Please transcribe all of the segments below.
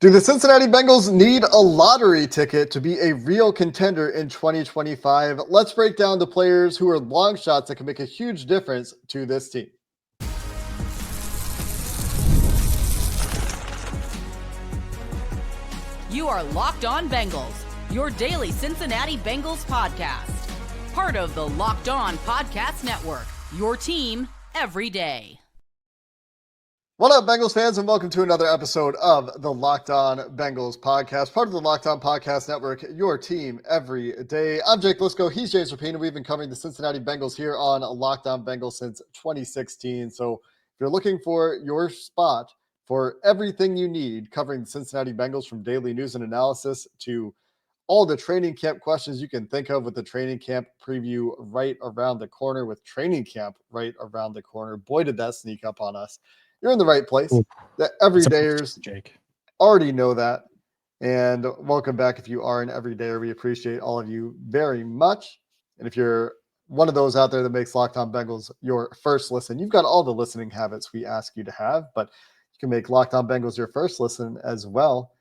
Do the Cincinnati Bengals need a lottery ticket to be a real contender in 2025? Let's break down the players who are long shots that can make a huge difference to this team. You are Locked On Bengals, your daily Cincinnati Bengals podcast. Part of the Locked On Podcast Network, your team every day. What up, Bengals fans, and welcome to another episode of the Locked On Bengals podcast, part of the Locked On Podcast Network, your team every day. I'm Jake Liscow. He's James Rapien, and we've been covering the Cincinnati Bengals here on Locked On Bengals since 2016. So if you're looking for your spot for everything you need covering the Cincinnati Bengals, from daily news and analysis to all the training camp questions you can think of, with the training camp preview right around the corner, with training camp right around the corner. Boy, did that sneak up on us. You're in the right place. The everydayers already know that. And welcome back if you are an everydayer. We appreciate all of you very much. And if you're one of those out there that makes Locked On Bengals your first listen, you've got all the listening habits we ask you to have, but you can make Locked On Bengals your first listen as well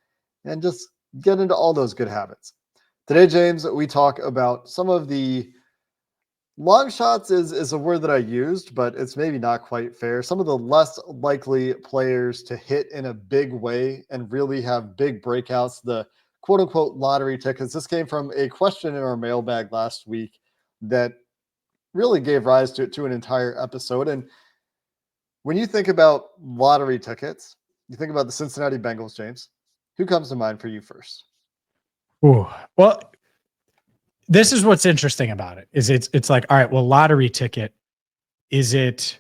and just get into all those good habits. Today, James, we talk about some of the long shots is a word that I used, but it's maybe not quite fair. Some of the less likely players to hit in a big way and really have big breakouts, the quote unquote lottery tickets. This came from a question in our mailbag last week that really gave rise to an entire episode. And when you think about lottery tickets, you think about the Cincinnati Bengals, James. Who comes to mind for you first? Ooh, well, this is what's interesting about it is it's like, all right, well, lottery ticket, is it,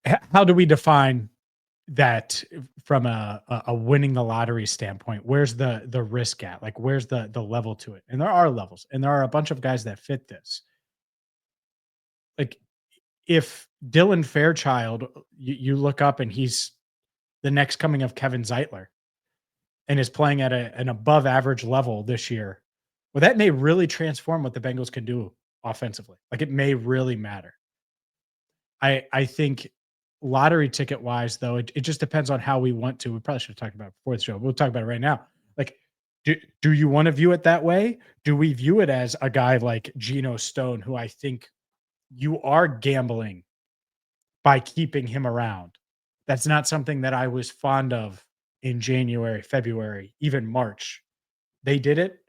how do we define that from a winning the lottery standpoint? Where's the risk at? Like, where's the level to it? And there are levels, and there are a bunch of guys that fit this. Like, if Dylan Fairchild, you look up and he's the next coming of Kevin Zeitler, and is playing at an above average level this year, well, that may really transform what the Bengals can do offensively. Like, it may really matter. I think lottery ticket wise, though, it just depends on how we want to. We probably should have talked about it before the show. We'll talk about it right now. Like, do you want to view it that way? Do we view it as a guy like Geno Stone, who I think you are gambling by keeping him around? That's not something that I was fond of in January, February, even March. They did it.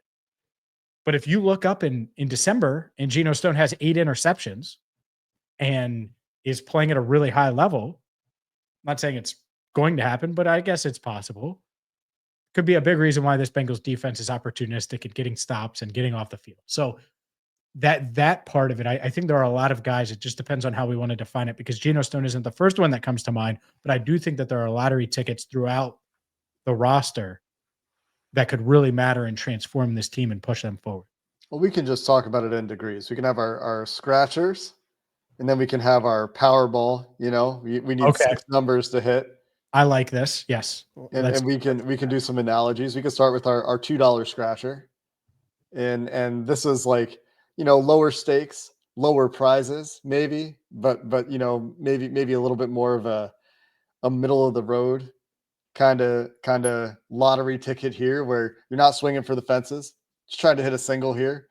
But if you look up in December and Geno Stone has 8 interceptions and is playing at a really high level, I'm not saying it's going to happen, but I guess it's possible. Could be a big reason why this Bengals defense is opportunistic at getting stops and getting off the field. So that part of it, I think there are a lot of guys. It just depends on how we want to define it, because Geno Stone isn't the first one that comes to mind, but I do think that there are lottery tickets throughout the roster that could really matter and transform this team and push them forward. Well, we can just talk about it in degrees. We can have our scratchers, and then we can have our Powerball. You know, we need 6 numbers to hit. I like this. Yes. And we can do some analogies. We can start with our $2 scratcher. And this is like, you know, lower stakes, lower prizes, maybe, but you know, maybe a little bit more of a middle of the road kind of lottery ticket here, where you're not swinging for the fences, just trying to hit a single here.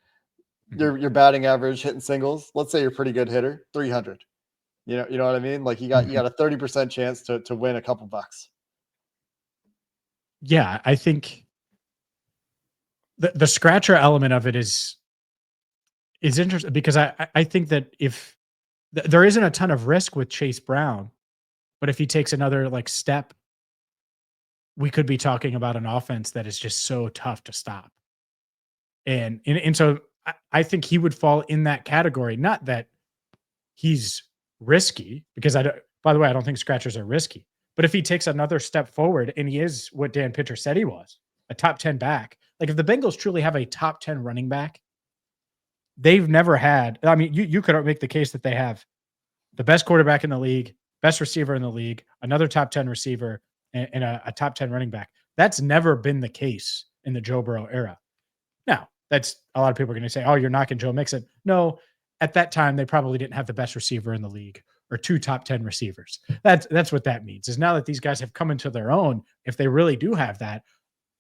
Your batting average hitting singles, let's say you're a pretty good hitter, 300. You know what I mean? Like, you got a 30% chance to win a couple bucks. Yeah, I think the scratcher element of it is interesting, because I think that if there isn't a ton of risk with Chase Brown, but if he takes another like step, we could be talking about an offense that is just so tough to stop. And so I think he would fall in that category. Not that he's risky, because by the way, I don't think scratchers are risky, but if he takes another step forward and he is what Dan Pitcher said he was, a top 10 back, like if the Bengals truly have a top 10 running back, they've never had, I mean, you could make the case that they have the best quarterback in the league, best receiver in the league, another top 10 receiver, and a top 10 running back. That's never been the case in the Joe Burrow era. Now, that's a lot of people are going to say, oh, you're knocking Joe Mixon. No, at that time, they probably didn't have the best receiver in the league, or 2 top 10 receivers. That's what that means. Is now that these guys have come into their own, if they really do have that,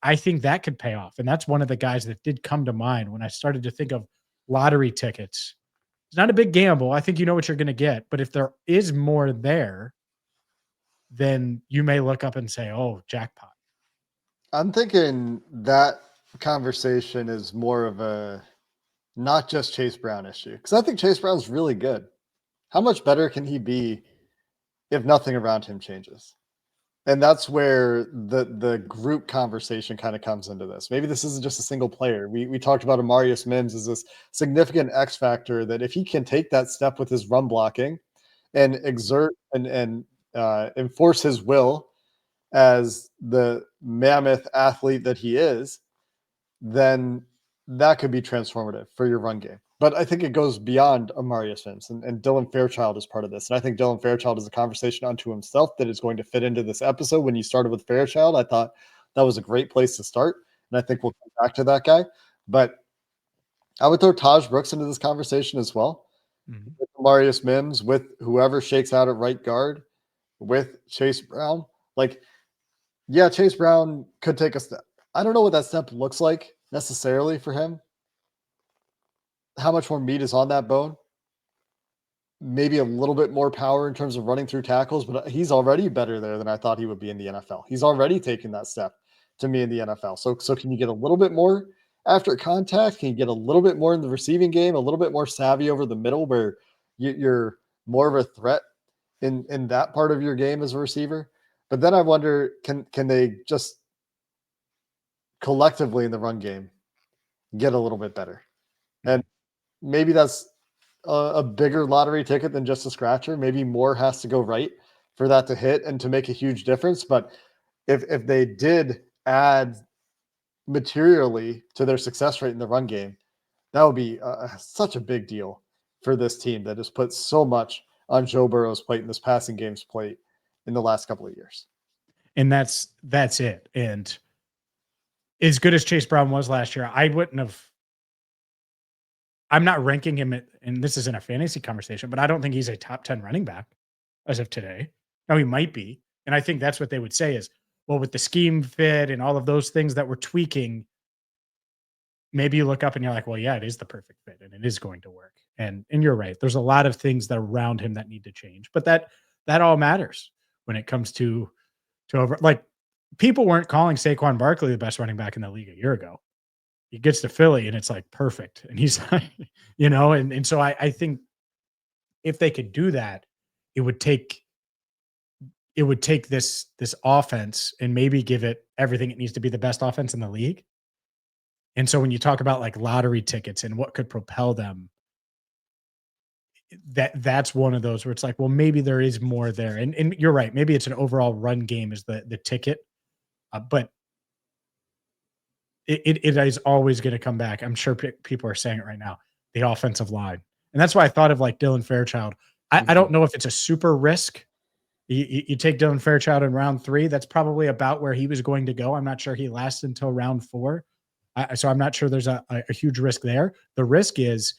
I think that could pay off. And that's one of the guys that did come to mind when I started to think of lottery tickets. It's not a big gamble. I think you know what you're going to get, but if there is more there, then you may look up and say, "Oh, jackpot." I'm thinking that conversation is more of a not just Chase Brown issue, because I think Chase Brown's really good. How much better can he be if nothing around him changes? And that's where the group conversation kind of comes into this. Maybe this isn't just a single player. We talked about Amarius Mims as this significant X factor that if he can take that step with his run blocking and exert and enforce his will as the mammoth athlete that he is, then that could be transformative for your run game. But I think it goes beyond Amarius Mims, and Dylan Fairchild is part of this. And I think Dylan Fairchild is a conversation unto himself that is going to fit into this episode. When you started with Fairchild, I thought that was a great place to start. And I think we'll come back to that guy. But I would throw Taj Brooks into this conversation as well. Mm-hmm. With Amarius Mims, with whoever shakes out at right guard, with Chase Brown. Like, yeah, Chase Brown could take a step. I don't know what that step looks like necessarily for him. How much more meat is on that bone? Maybe a little bit more power in terms of running through tackles, but he's already better there than I thought he would be in the NFL. He's already taken that step to me in the NFL. So can you get a little bit more after contact? Can you get a little bit more in the receiving game, a little bit more savvy over the middle where you're more of a threat in that part of your game as a receiver? But then I wonder, can they just collectively in the run game get a little bit better? And maybe that's a bigger lottery ticket than just a scratcher. Maybe more has to go right for that to hit and to make a huge difference. But if they did add materially to their success rate in the run game, that would be such a big deal for this team that has put so much on Joe Burrow's plate and this passing game's plate in the last couple of years. And that's it. And as good as Chase Brown was last year, I'm not ranking him and this isn't a fantasy conversation, but I don't think he's a top 10 running back as of today. Now he might be. And I think that's what they would say is, well, with the scheme fit and all of those things that we're tweaking, maybe you look up and you're like, well, yeah, it is the perfect fit and it is going to work. And you're right. There's a lot of things that are around him that need to change, but that all matters when it comes to over, like, people weren't calling Saquon Barkley the best running back in the league a year ago. He gets to Philly and it's like perfect. And he's like, and so I think if they could do that, it would take this offense and maybe give it everything it needs to be the best offense in the league. And so when you talk about like lottery tickets and what could propel them, that's one of those where it's like, well, maybe there is more there. And you're right. Maybe it's an overall run game is the ticket, but it is always going to come back. I'm sure people are saying it right now, the offensive line. And that's why I thought of like Dylan Fairchild. I don't know if it's a super risk. You take Dylan Fairchild in round 3. That's probably about where he was going to go. I'm not sure he lasts until round 4. So I'm not sure there's a huge risk there. The risk is,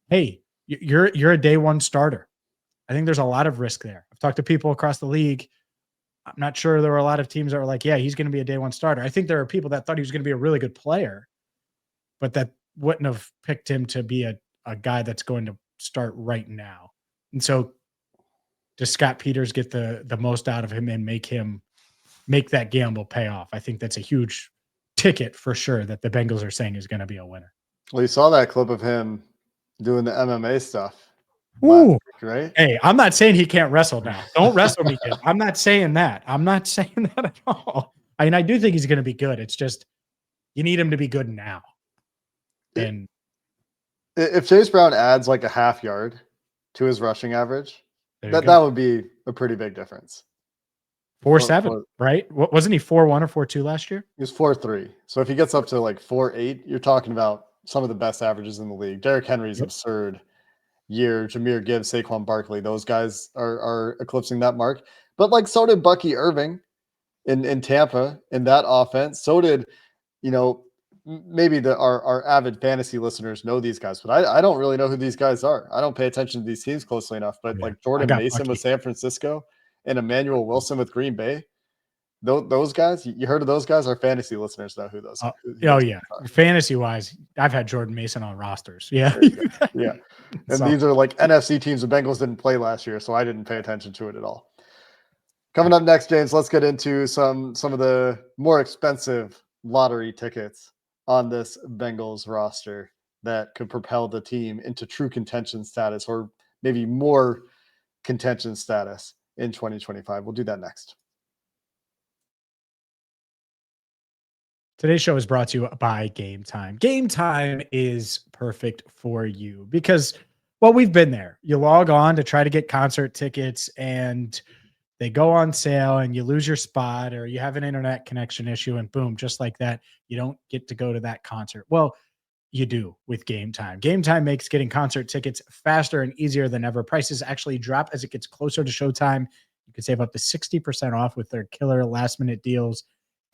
hey, you're a day one starter. I think there's a lot of risk there. I've talked to people across the league. I'm not sure there were a lot of teams that were like, yeah, he's going to be a day one starter. I think there are people that thought he was going to be a really good player, but that wouldn't have picked him to be a guy that's going to start right now. And so does Scott Peters get the most out of him and make that gamble pay off? I think that's a huge ticket for sure that the Bengals are saying is going to be a winner. Well, you saw that clip of him doing the MMA stuff. Ooh, week, right? Hey, I'm not saying he can't wrestle now. Don't wrestle me, kid. I'm not saying that. I'm not saying that at all. I mean, I do think he's going to be good. It's just you need him to be good now. And if Chase Brown adds like a half yard to his rushing average, that would be a pretty big difference. 4.7, right? Wasn't he 4.1 or 4.2 last year? He was 4.3. So if he gets up to like 4.8, you're talking about some of the best averages in the league. Derrick Henry's absurd year. Jahmyr Gibbs, Saquon Barkley, those guys are eclipsing that mark. But like so did Bucky Irving in Tampa in that offense. So did, maybe our avid fantasy listeners know these guys, but I don't really know who these guys are. I don't pay attention to these teams closely enough. But Yeah, like I Jordan got Mason lucky. with San Francisco and Emmanuel Wilson with Green Bay, those guys, you heard of those guys? Our fantasy listeners know who those. Who Oh those yeah, guys are. fantasy wise, I've had Jordan Mason on rosters. Yeah, There you go. Yeah, and so these are like NFC teams the Bengals didn't play last year, so I didn't pay attention to it at all. Coming up next, James, let's get into some of the more expensive lottery tickets on this Bengals roster that could propel the team into true contention status, or maybe more contention status in 2025. We'll do that next. today's show is brought to you by Gametime. Gametime is perfect for you because, well, we've been there. You log on to try to get concert tickets and they go on sale and you lose your spot or you have an internet connection issue and boom, just like that, you don't get to go to that concert. Well, you do with Gametime. Gametime makes getting concert tickets faster and easier than ever. Prices actually drop as it gets closer to showtime. You can save up to 60% off with their killer last minute deals.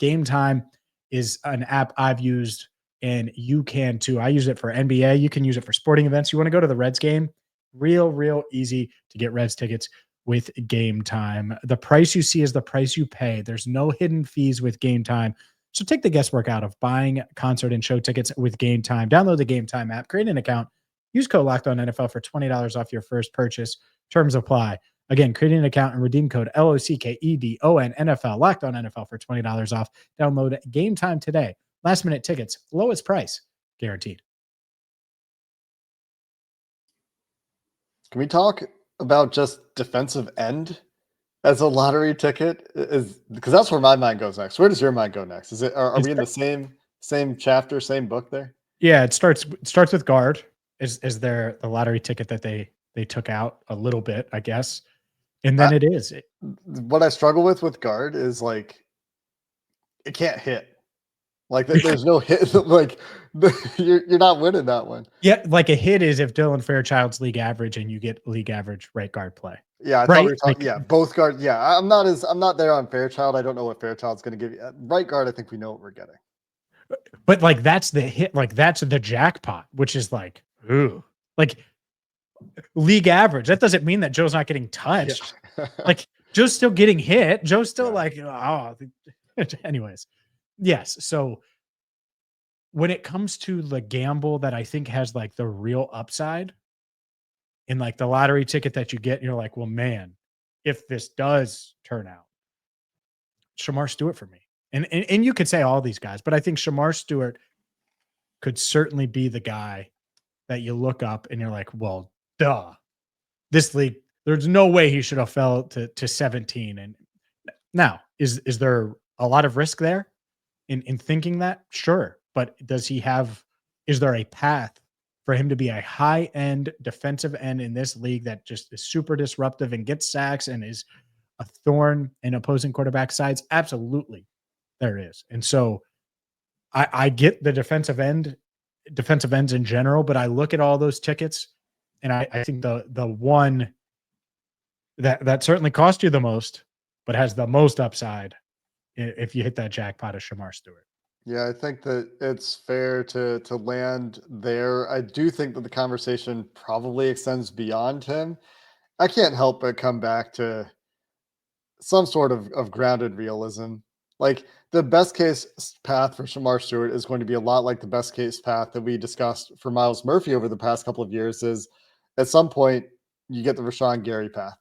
Gametime is an app I've used and you can too. I use it for NBA. You can use it for sporting events. You want to go to the Reds game? Real easy to get Reds tickets with Gametime. The price you see is the price you pay. There's no hidden fees with Gametime. So take the guesswork out of buying concert and show tickets with Gametime. Download the Gametime app, create an account, use code LOCKEDONNFL for $20 off your first purchase. Terms apply. Again, create an account and redeem code LOCKEDONNFL, LOCKEDONNFL for $20 off. Download Gametime today. Last minute tickets, lowest price, guaranteed. Can we talk about just defensive end as a lottery ticket? Is because that's where my mind goes next. Where does your mind go next? Is it are we in the same chapter, same book there? Yeah, it starts with guard. Is there the lottery ticket that they took out a little bit, I guess. And then What I struggle with guard is like it can't hit. Like there's no hit. Like you're not winning that one. yeah, like a hit is if Dylan Fairchild's league average and you get league average right guard play. Yeah, I thought Right? we were talking. Like, Yeah, both guard. Yeah, I'm not there on Fairchild. I don't know what Fairchild's going to give you. Right guard, I think we know what we're getting. but like that's the hit, like that's the jackpot, which is like, ooh, like league average. That doesn't mean that Joe's not getting touched. Yeah. Like Joe's still getting hit. Joe's still Yeah. like, oh, anyways. Yes. So when it comes to the gamble that I think has like the real upside in like the lottery ticket that you get, and you're like, well, man, if this does turn out, Shemar Stewart for me. And you could say all these guys, but I think Shemar Stewart could certainly be the guy that you look up and you're like, well, duh. This league, there's no way he should have fell to 17. And now, is there a lot of risk there in thinking that? Sure. But is there a path for him to be a high-end defensive end in this league that just is super disruptive and gets sacks and is a thorn in opposing quarterback sides? Absolutely, there is. And so I get the defensive ends in general, but I look at all those tickets and I think the one that certainly cost you the most, but has the most upside if you hit that jackpot is Shemar Stewart. Yeah, I think that it's fair to land there. I do think that the conversation probably extends beyond him. I can't help but come back to some sort of grounded realism. Like the best case path for Shemar Stewart is going to be a lot like the best case path that we discussed for Myles Murphy over the past couple of years. Is at some point you get the Rashawn Gary path,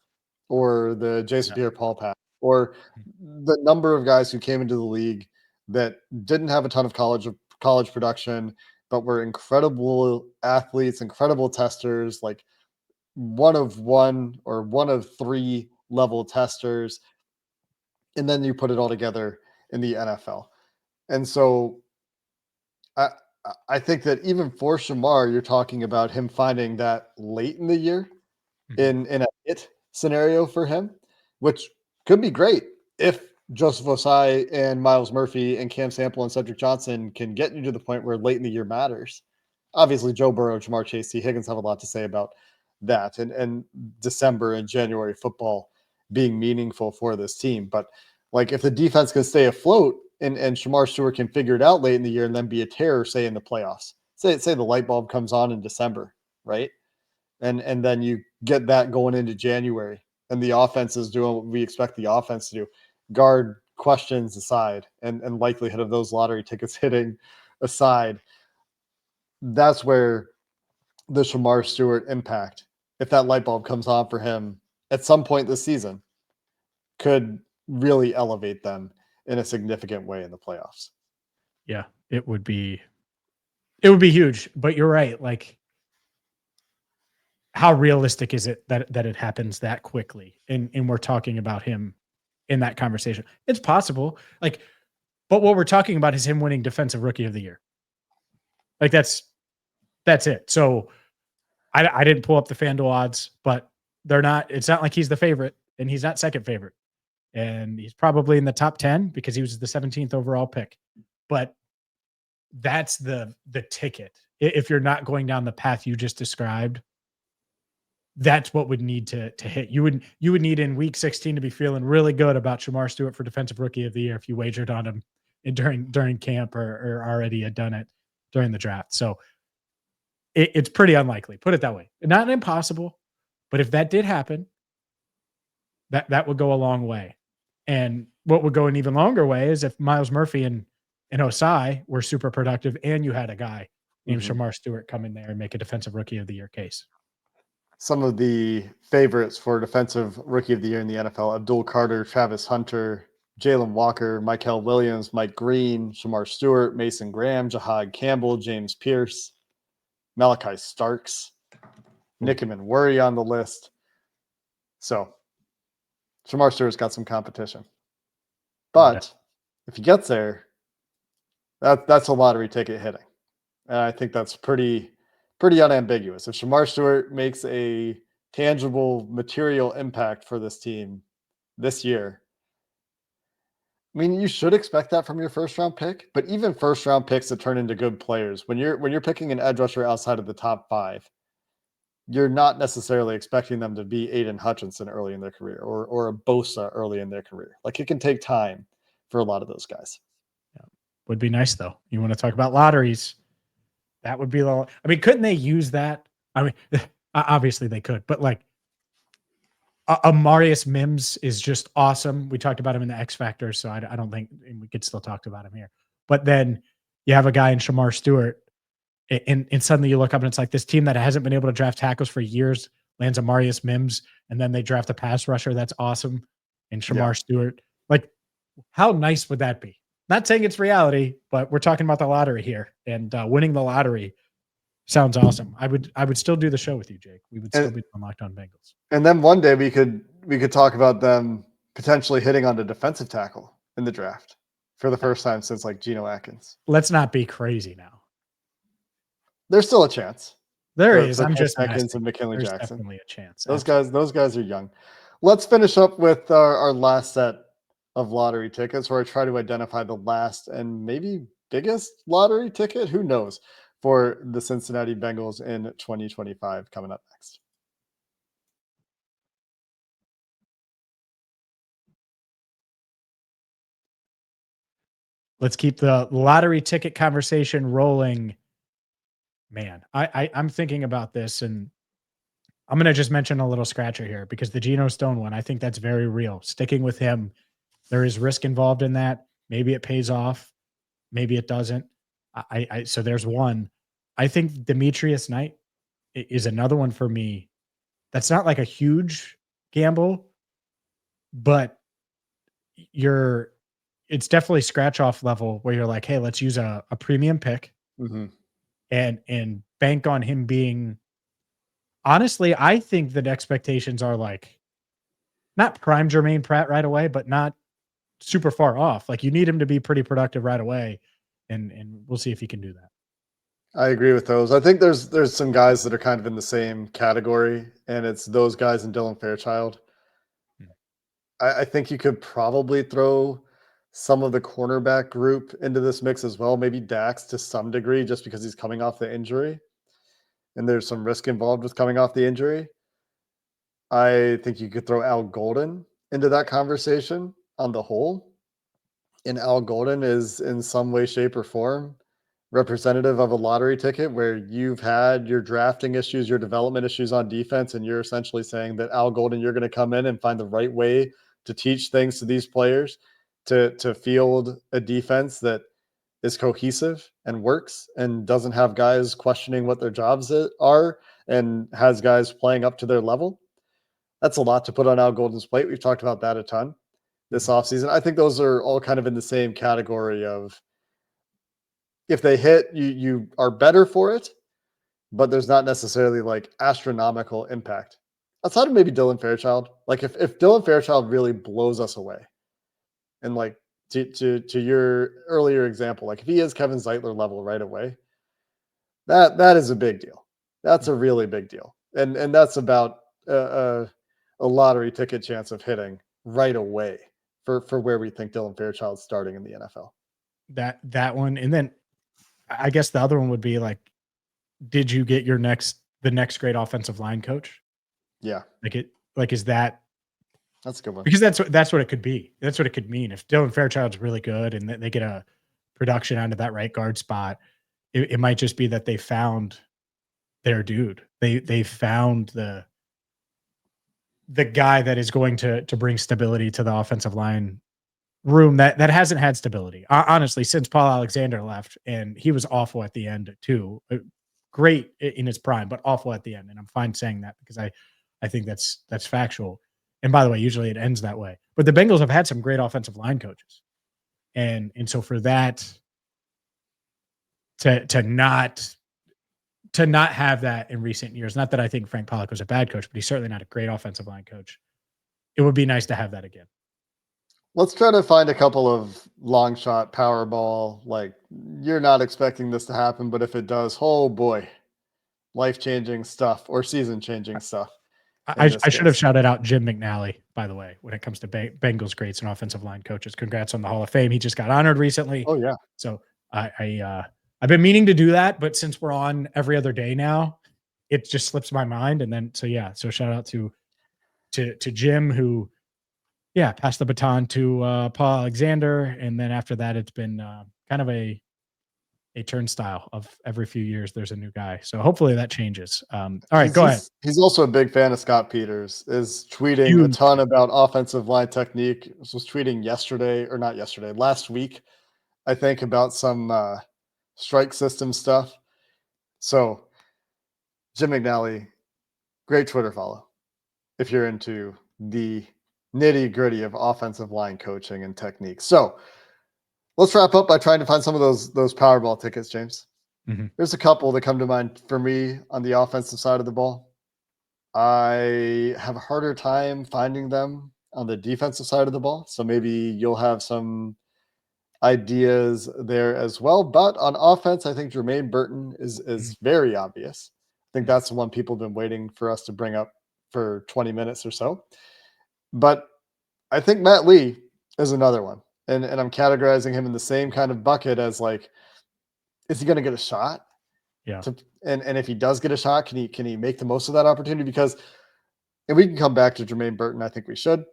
or the Jason Pierre-Paul path, or the number of guys who came into the league that didn't have a ton of college production, but were incredible athletes, incredible testers, like one of one or one of three level testers, and then you put it all together in the NFL. And so I think that even for Shemar, you're talking about him finding that late in the year in a hit scenario for him, which could be great if Joseph Osai and Myles Murphy and Cam Sample and Cedric Johnson can get you to the point where late in the year matters. Obviously, Joe Burrow, Jamar Chase, T. Higgins have a lot to say about that, and December and January football being meaningful for this team. But like if the defense can stay afloat and Shemar Stewart can figure it out late in the year and then be a terror, say in the playoffs. Say the light bulb comes on in December, right? And then you get that going into January, and the offense is doing what we expect the offense to do. Guard questions aside, and likelihood of those lottery tickets hitting aside, that's where the Shemar Stewart impact, if that light bulb comes on for him at some point this season, could really elevate them in a significant way in the playoffs. Yeah, it would be huge, but you're right. Like, how realistic is it that it happens that quickly? And we're talking about him in that conversation. It's possible. Like, but what we're talking about is him winning Defensive Rookie of the Year. Like, that's it. So I didn't pull up the FanDuel odds, but it's not like he's the favorite, and he's not second favorite. And he's probably in the top 10 because he was the 17th overall pick. But that's the ticket. If you're not going down the path you just described, that's what would need to hit. You would need in week 16 to be feeling really good about Shemar Stewart for Defensive Rookie of the Year if you wagered on him during camp or already had done it during the draft. So it's pretty unlikely. Put it that way. Not impossible, but if that did happen, that would go a long way. And what would go an even longer way is if Myles Murphy and Osai were super productive, and you had a guy named Shemar Stewart come in there and make a Defensive Rookie of the Year case. Some of the favorites for Defensive Rookie of the Year in the NFL: Abdul Carter, Travis Hunter, Jalen Walker, Mykel Williams, Mike Green, Shemar Stewart, Mason Graham, Jahad Campbell, James Pierce, Malachi Starks, Nickam Worry on the list. So Shemar Stewart's got some competition. But if he gets there, that's a lottery ticket hitting. And I think that's pretty unambiguous. If Shemar Stewart makes a tangible material impact for this team this year, I mean, you should expect that from your first round pick, but even first round picks that turn into good players, when you're picking an edge rusher outside of the top 5, you're not necessarily expecting them to be Aiden Hutchinson early in their career or a Bosa early in their career. Like, it can take time for a lot of those guys. Yeah. Would be nice though. You want to talk about lotteries? That would be I mean, couldn't they use that? I mean, obviously they could, but like Amarius Mims is just awesome. We talked about him in the X Factor, so I don't think we could still talk about him here. But then you have a guy in Shemar Stewart, and suddenly you look up and it's like this team that hasn't been able to draft tackles for years lands Amarius Mims, and then they draft a pass rusher that's awesome in Shemar Stewart. Like, how nice would that be? Not saying it's reality, but we're talking about the lottery here, and winning the lottery sounds awesome. I would still do the show with you, Jake. We would still be on Locked On Bengals. And then one day we could talk about them potentially hitting on a defensive tackle in the draft for the first time since like Geno Atkins. Let's not be crazy now. There's still a chance. There is. I'm just Atkins and McKinley There's Jackson. Definitely a chance. Those guys are young. Let's finish up with our last set of lottery tickets, where I try to identify the last and maybe biggest lottery ticket, who knows, for the Cincinnati Bengals in 2025 coming up next. Let's keep the lottery ticket conversation rolling. Man, I'm thinking about this, and I'm going to just mention a little scratcher here because the Geno Stone one, I think that's very real. Sticking with him, there is risk involved in that. Maybe it pays off. Maybe it doesn't. So there's one. I think Demetrius Knight is another one for me. That's not like a huge gamble, but it's definitely scratch off level where you're like, hey, let's use a premium pick and bank on him being, honestly, I think that expectations are like not prime Jermaine Pratt right away, but not super far off. Like, you need him to be pretty productive right away, and we'll see if he can do that. I agree with those. I think there's some guys that are kind of in the same category, and it's those guys and Dylan Fairchild. I think you could probably throw some of the cornerback group into this mix as well. Maybe Dax to some degree, just because he's coming off the injury, and there's some risk involved with coming off the injury. I think you could throw Al Golden into that conversation on the whole. in Al Golden is in some way, shape, or form representative of a lottery ticket where you've had your drafting issues, your development issues on defense, and you're essentially saying that Al Golden, you're going to come in and find the right way to teach things to these players to field a defense that is cohesive and works and doesn't have guys questioning what their jobs are and has guys playing up to their level. That's a lot to put on Al Golden's plate. We've talked about that a ton this offseason. I think those are all kind of in the same category of if they hit, you are better for it, but there's not necessarily like astronomical impact. Outside of maybe Dylan Fairchild, like if Dylan Fairchild really blows us away, and like to your earlier example, like if he is Kevin Zeitler level right away, that is a big deal. That's a really big deal, and that's about a lottery ticket chance of hitting right away for where we think Dylan Fairchild's starting in the NFL. That one, and then I guess the other one would be like, did you get the next great offensive line coach? Yeah, is that? That's a good one. Because that's what it could be. That's what it could mean. If Dylan Fairchild's really good and they get a production out of that right guard spot, it might just be that they found their dude. They found the guy that is going to bring stability to the offensive line room that hasn't had stability, honestly, since Paul Alexander left, and he was awful at the end too. Great in his prime, but awful at the end. And I'm fine saying that because I think that's factual. And by the way, usually it ends that way. But the Bengals have had some great offensive line coaches, and so for that to not have that in recent years, not that I think Frank Pollock was a bad coach, but he's certainly not a great offensive line coach. It would be nice to have that again. Let's try to find a couple of long shot power ball. Like you're not expecting this to happen, but if it does, oh boy, life-changing stuff or season-changing stuff. I should have shouted out Jim McNally, by the way, when it comes to Bengals greats and offensive line coaches. Congrats on the Hall of Fame. He just got honored recently. Oh yeah. So I've been meaning to do that, but since we're on every other day now, it just slips my mind. And then so shout out to Jim, who passed the baton to Paul Alexander, and then after that, it's been kind of a turnstile of every few years. There's a new guy, so hopefully that changes. All right, go ahead. He's also a big fan of Scott Peters. Is tweeting a ton about offensive line technique. Was tweeting last week, I think, about some strike system stuff. So Jim McNally, great Twitter follow if you're into the nitty-gritty of offensive line coaching and technique. So let's wrap up by trying to find some of those Powerball tickets, James. Mm-hmm. There's a couple that come to mind for me on the offensive side of the ball. I have a harder time finding them on the defensive side of the ball. So maybe you'll have some ideas there as well. But on offense, I think Jermaine Burton is very obvious. I think that's the one people have been waiting for us to bring up for 20 minutes or so. But I think Matt Lee is another one. And I'm categorizing him in the same kind of bucket as like, is he going to get a shot? Yeah. And if he does get a shot, can he make the most of that opportunity? Because, and we can come back to Jermaine Burton, I think we should.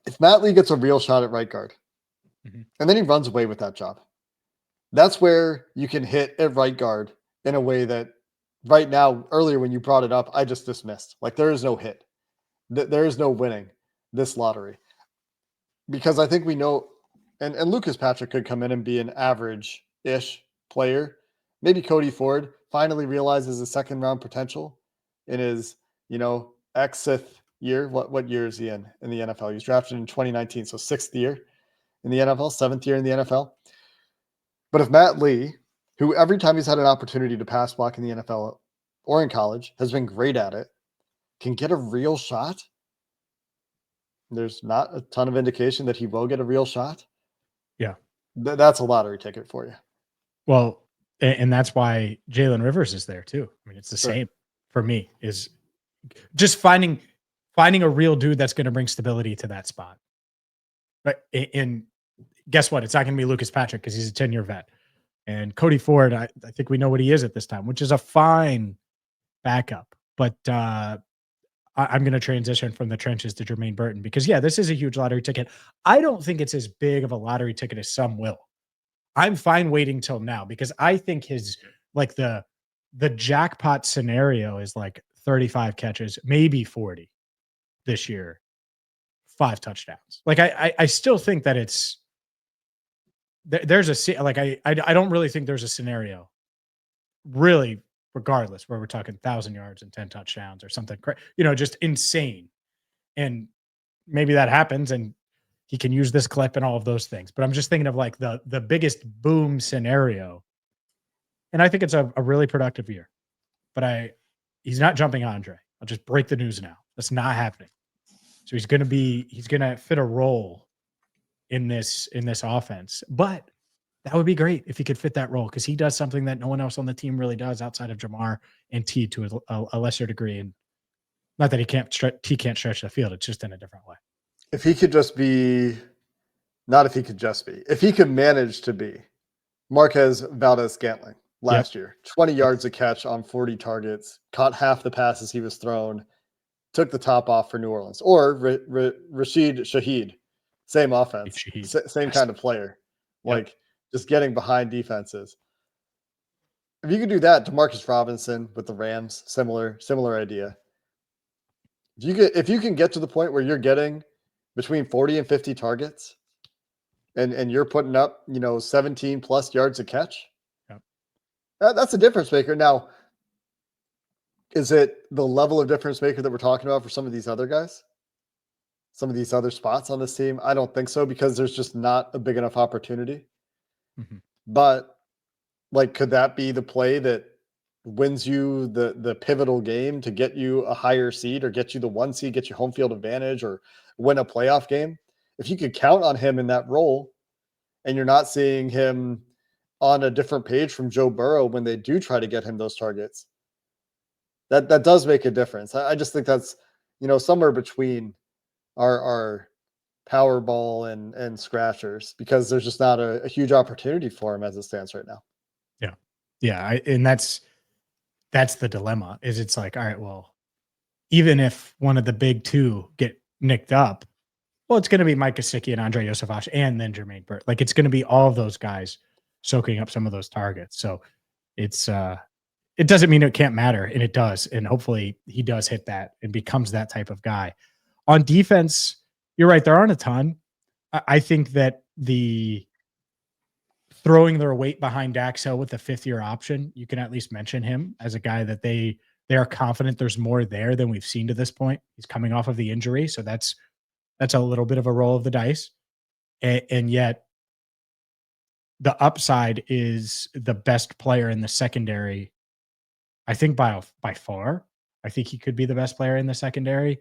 If Matt Lee gets a real shot at right guard, and then he runs away with that job, that's where you can hit at right guard in a way that right now, earlier when you brought it up, I just dismissed. Like there is no hit. There is no winning this lottery. Because I think we know, and Lucas Patrick could come in and be an average-ish player. Maybe Cody Ford finally realizes his second round potential in his, sixth year. What year is he in the NFL? He was drafted in 2019, so 6th year in the NFL, 7th year in the NFL. But if Matt Lee, who every time he's had an opportunity to pass block in the NFL or in college has been great at it, can get a real shot, there's not a ton of indication that he will get a real shot. Yeah. That's a lottery ticket for you. Well, and that's why Jalen Rivers is there too. I mean, it's the same for me, is just finding a real dude that's going to bring stability to that spot. But and guess what? It's not going to be Lucas Patrick because he's a 10-year vet. And Cody Ford, I think we know what he is at this time, which is a fine backup. But I'm going to transition from the trenches to Jermaine Burton because, yeah, this is a huge lottery ticket. I don't think it's as big of a lottery ticket as some will. I'm fine waiting till now because I think his like the jackpot scenario is like 35 catches, maybe 40 this year, 5 touchdowns. Like I still think that it's there's a like I don't really think there's a scenario really regardless where we're talking 1,000 yards and 10 touchdowns or something, just insane. And maybe that happens and he can use this clip and all of those things. But I'm just thinking of like the biggest boom scenario. And I think it's a really productive year. But he's not jumping Andre. I'll just break the news now. That's not happening. So he's going to fit a role in this offense. But that would be great if he could fit that role because he does something that no one else on the team really does outside of Shemar and T to a lesser degree. And not that he can't stretch the field. It's just in a different way. If he could just be, not if he could just be, if he could manage to be Marquez Valdez-Scantling last year, 20 yards a catch on 40 targets, caught half the passes he was thrown, took the top off for New Orleans, or Rashid Shaheed, same offense, same kind of player, like just getting behind defenses. If you could do that, Demarcus Robinson with the Rams, similar idea. If you can get to the point where you're getting between 40 and 50 targets and you're putting up, 17 plus yards a catch, that's a difference maker. Now, is it the level of difference maker that we're talking about for some of these other guys? Some of these other spots on this team? I don't think so because there's just not a big enough opportunity. Mm-hmm. But like, could that be the play that wins you the pivotal game to get you a higher seed or get you the 1 seed, get you home field advantage or win a playoff game? If you could count on him in that role and you're not seeing him on a different page from Joe Burrow when they do try to get him those targets, that does make a difference. I just think that's, somewhere between our Powerball and scratchers because there's just not a huge opportunity for him as it stands right now. Yeah. And that's the dilemma is it's like, all right, well, even if one of the big two get nicked up, well, it's going to be Mike Gesicki and Andre Yosefach and then Jermaine Burton. Like it's going to be all of those guys soaking up some of those targets. So it's it doesn't mean it can't matter, and it does. And hopefully he does hit that and becomes that type of guy. On defense, you're right. There aren't a ton. I think that the throwing their weight behind Dax Hill with the 5th-year option, you can at least mention him as a guy that they are confident there's more there than we've seen to this point. He's coming off of the injury, so that's a little bit of a roll of the dice. And yet the upside is the best player in the secondary. I think by far, I think he could be the best player in the secondary.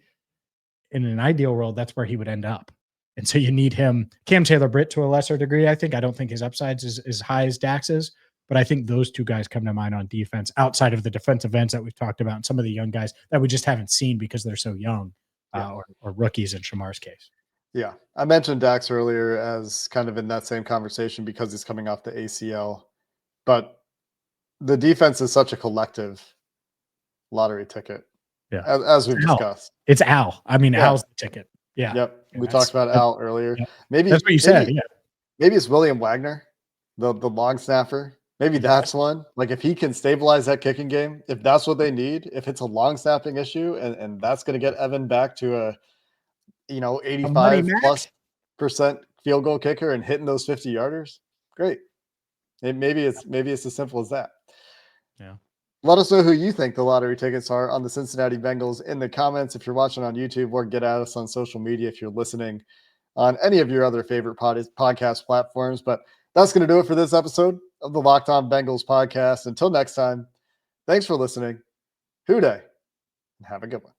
In an ideal world, that's where he would end up. And so you need him. Cam Taylor-Britt to a lesser degree, I think. I don't think his upsides is as high as Dax's, but I think those two guys come to mind on defense outside of the defensive ends that we've talked about and some of the young guys that we just haven't seen because they're so young or rookies in Shemar's case. Yeah. I mentioned Dax earlier as kind of in that same conversation because he's coming off the ACL, but the defense is such a collective lottery ticket. Yeah. As we've discussed. It's Al. I mean, Al's the ticket. Yeah. Yep. We talked about Al earlier. Yeah. Maybe that's what you said. Yeah. Maybe it's William Wagner, the long snapper. Maybe that's one. Like if he can stabilize that kicking game, if that's what they need, if it's a long snapping issue and that's going to get Evan back to a 85+% field goal kicker and hitting those 50-yarders, great. Maybe it's as simple as that. Yeah. Let us know who you think the lottery tickets are on the Cincinnati Bengals in the comments if you're watching on YouTube, or get at us on social media if you're listening on any of your other favorite podcast platforms. But that's going to do it for this episode of the Locked On Bengals podcast. Until next time, thanks for listening. Hoo day, and have a good one.